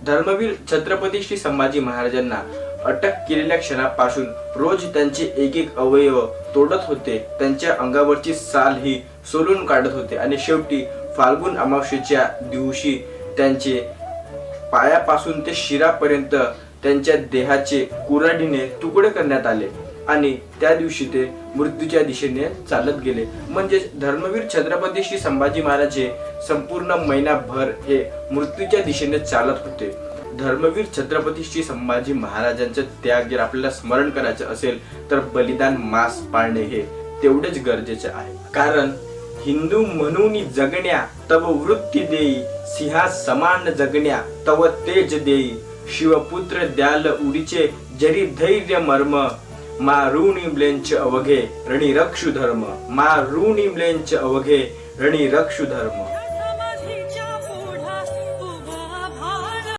धर्मवीर छत्रपती श्री संभाजी महाराजांना अटक केलेल्या क्षणापासून रोज त्यांचे एक एक अवयव तोडत होते, त्यांच्या अंगावरची साल ही सोलून काढत होते आणि शेवटी फाल्गुन अमावस्येच्या दिवशी त्यांचे पायापासून ते शिरापर्यंत त्यांच्या देहाचे कुऱ्हाडीने तुकडे करण्यात आले आणि त्या दिवशी ते मृत्यूच्या दिशेने चालत गेले। म्हणजे धर्मवीर छत्रपती श्री संभाजी महाराज हे संपूर्ण महिनाभर हे मृत्यूच्या दिशेने चालत होते। धर्मवीर छत्रपती श्री संभाजी महाराजांचे त्याग जर आपल्याला स्मरण करायचे असेल तर बलिदान मास पाळणे हे तेवढेच गरजेचे आहे। कारण हिंदू म्हणून जगण्या तव वृत्ती देई, सिंहा समान जगण्या तव तेज देई, शिवपुत्र द्याल उडीचे जरी धैर्य मर्म, मारुणी म्लेंच अवघे रणी रक्षु धर्म, मारुणी म्लेंच अवघे रणी रक्षु धर्म।